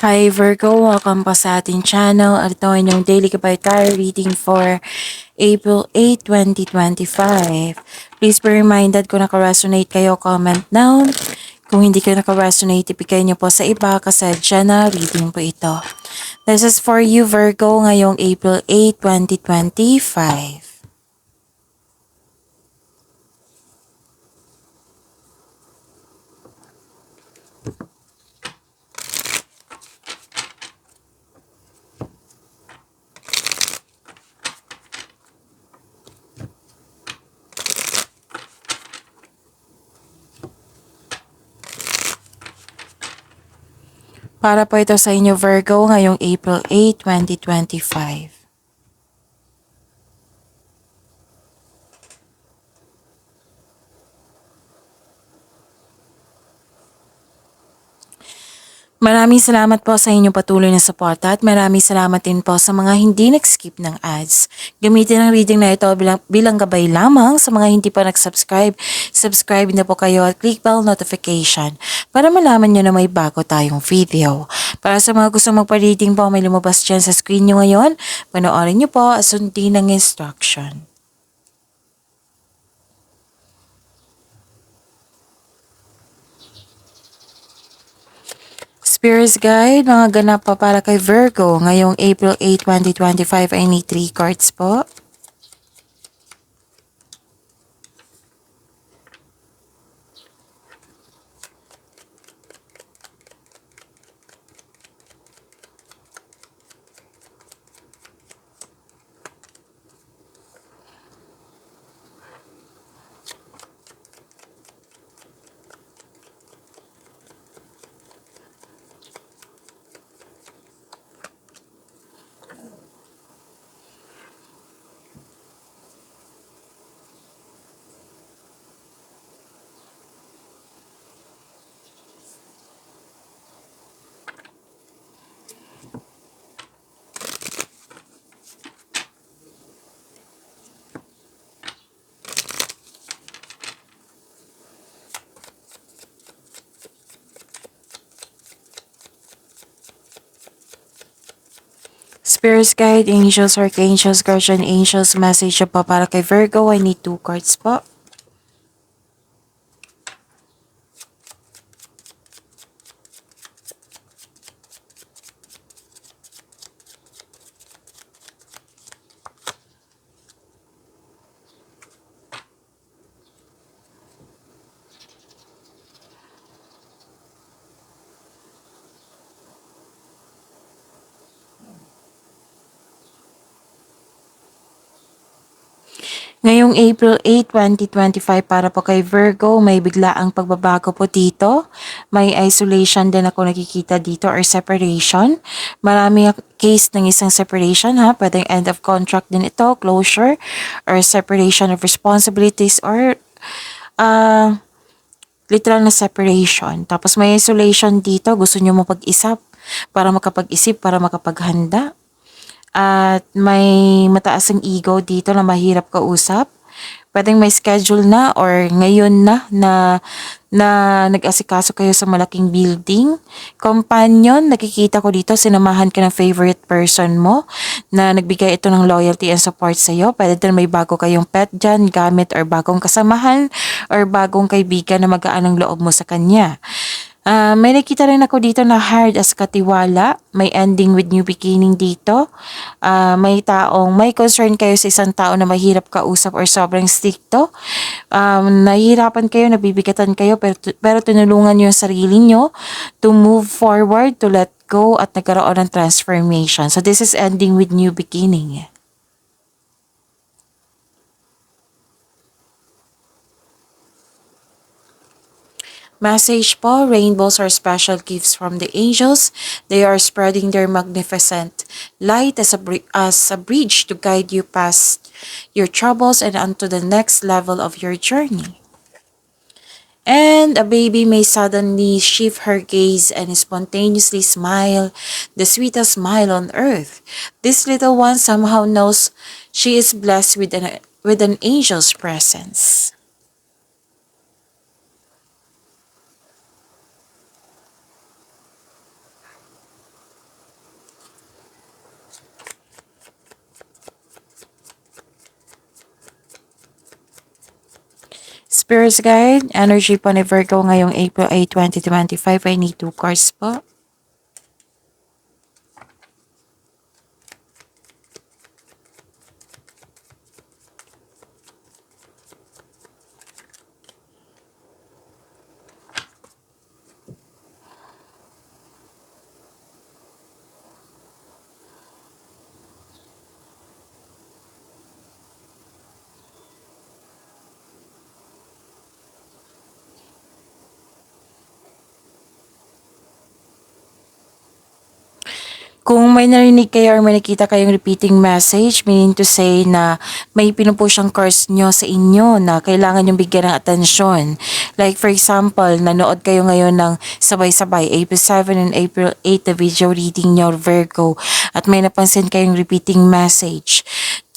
Hi Virgo, welcome pa sa ating channel at ito ay inyong daily kabay tarot reading for April 8, 2025. Please be reminded kung naka-resonate kayo, comment down. Kung hindi kayo naka-resonate, ipigay niyo po sa iba kasi general reading po ito. This is for you Virgo ngayong April 8, 2025. Para po ito sa inyo Virgo ngayong April 8, 2025. Maraming salamat po sa inyong patuloy na suporta at maraming salamat din po sa mga hindi nag-skip ng ads. Gamitin ang reading na ito bilang gabay lamang sa mga hindi pa nag-subscribe. Subscribe na po kayo at click bell notification para malaman nyo na may bago tayong video. Para sa mga gusto magpa-reading po, may lumabas dyan sa screen nyo ngayon. Panoorin nyo po at sundin ang instruction. Spirits Guide, mga ganap pa para kay Virgo ngayong April 8, 2025 ay may 3 cards po. Spirits Guide, Angels, Archangels, Guardian Angels, message pa para kay Virgo. I need 2 cards po. Ngayong April 8, 2025 para po kay Virgo, may biglaang pagbabago po dito. May isolation din ako nakikita dito or separation. Maraming case ng isang separation ha. Pwedeng end of contract din ito, closure, or separation of responsibilities or literal na separation. Tapos may isolation dito, gusto nyo mapag-isip para makapag-isip, para makapaghanda. At may mataas ang ego dito na mahirap kausap. Pwedeng may schedule na or ngayon na nag-asikaso kayo sa malaking building. Companion, nakikita ko dito, sinamahan ka ng favorite person mo na nagbigay ito ng loyalty and support sa iyo. Pwede din may bago kayong pet dyan, gamit or bagong kasamahan or bagong kaibigan na magaan ang loob mo sa kanya. May nakita rin ako dito na hard as katiwala. May ending with new beginning dito. May concern kayo sa isang tao na mahirap kausap or sobrang stricto. Nahihirapan kayo, nabibigatan kayo, pero tinulungan nyo yung sarili nyo to move forward, to let go, at nagkaroon ng transformation. So this is ending with new beginning. Message po, rainbows are special gifts from the angels. They are spreading their magnificent light as a bridge to guide you past your troubles and onto the next level of your journey. And a baby may suddenly shift her gaze and spontaneously smile, the sweetest smile on earth. This little one somehow knows she is blessed with an angel's presence. Spirits Guide, energy po ni Virgo ngayong April 8, 2025. I need 2 cards po. Kung may narinig kayo or may nakita kayong repeating message, meaning to say na may pinupush ang cards nyo sa inyo na kailangan yung bigyan ng atensyon. Like for example, nanood kayo ngayon ng sabay-sabay, April 7 and April 8 na video reading nyo, Virgo, at may napansin kayong repeating message.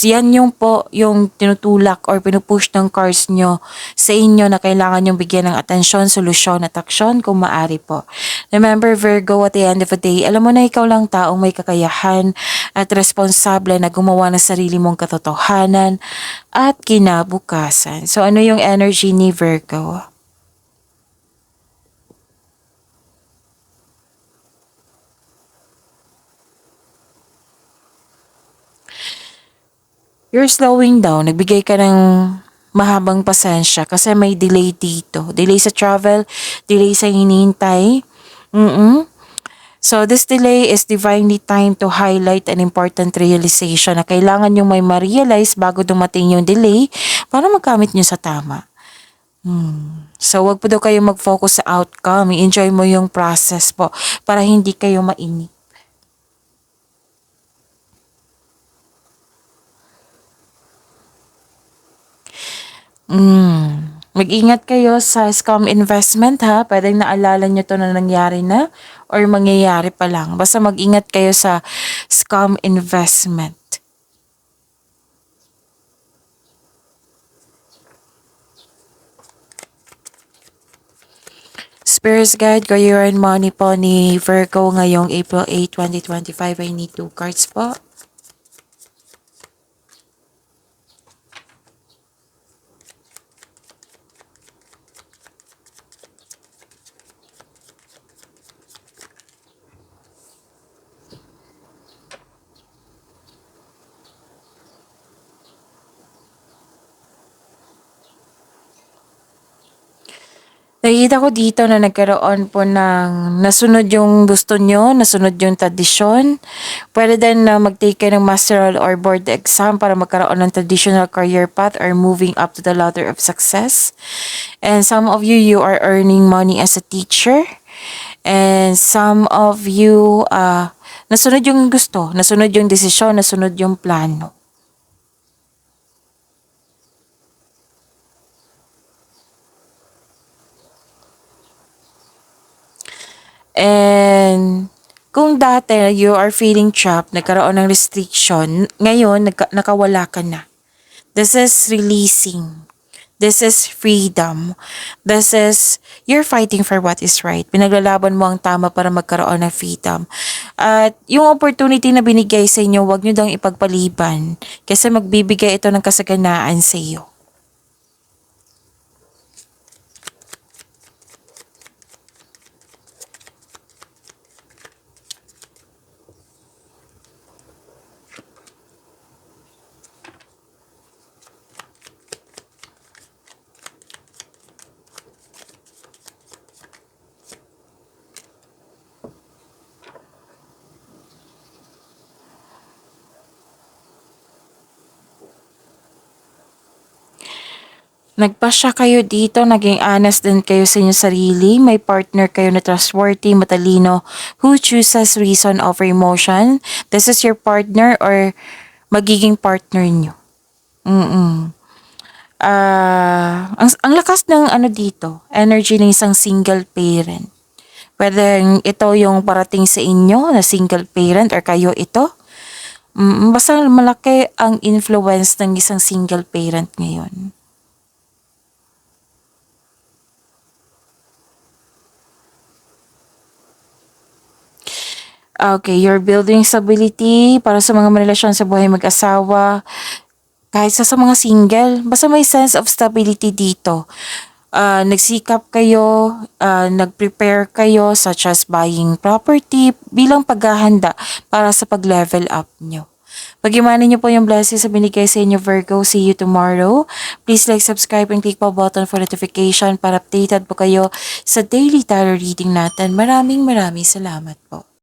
Yan yung po yung tinutulak or pinupush ng cards nyo sa inyo na kailangan yung bigyan ng atensyon, solusyon at aksyon kung maaari po. Remember Virgo, at the end of the day, alam mo na ikaw lang taong may kakayahan at responsable na gumawa ng sarili mong katotohanan at kinabukasan. So ano yung energy ni Virgo? You're slowing down. Nagbigay ka ng mahabang pasensya kasi may delay dito. Delay sa travel, delay sa hinihintay. So this delay is divinely timed to highlight an important realization na kailangan yung may ma-realize bago dumating yung delay para magamit nyo sa tama. So wag po daw kayo mag-focus sa outcome. I-enjoy mo yung process po para hindi kayo mainip. Mag-ingat kayo sa scam investment ha. Pwedeng naalala nyo to na nangyari na or mangyayari pa lang. Basta mag-ingat kayo sa scam investment. Spirits Guide, Career and Money po ni Virgo ngayong April 8, 2025. I need 2 cards po. Nakikita ko dito na nagkaroon po ng nasunod yung gusto nyo, nasunod yung tradisyon. Pwede din na mag-take kayo ng masteral or board exam para magkaroon ng traditional career path or moving up to the ladder of success. And some of you, you are earning money as a teacher. And some of you, nasunod yung gusto, nasunod yung desisyon, nasunod yung plano. And kung dati you are feeling trapped, nagkaroon ng restriction, ngayon nakawala ka na. This is releasing. This is freedom. This is, you're fighting for what is right. Pinaglalaban mo ang tama para magkaroon ng freedom. At yung opportunity na binigay sa inyo, huwag nyo dang ipagpaliban. Kasi magbibigay ito ng kasaganaan sa iyo. Nagpasya kayo dito, naging honest din kayo sa inyong sarili, may partner kayo na trustworthy, matalino, who chooses reason over emotion. This is your partner or magiging partner nyo. Ang lakas ng ano dito, energy ng isang single parent. Pwede ito yung parating sa inyo na single parent or kayo ito. Basta malaki ang influence ng isang single parent ngayon. Okay, you're building stability para sa mga relasyon sa buhay mag-asawa. Kahit sa mga single, basta may sense of stability dito. Nagsikap kayo, nag-prepare kayo such as buying property bilang paghahanda para sa pag-level up nyo. Pag-imanin niyo po yung blessings sa binigay sa inyo, Virgo. See you tomorrow. Please like, subscribe, and click po button for notification para updated po kayo sa daily tarot reading natin. Maraming salamat po.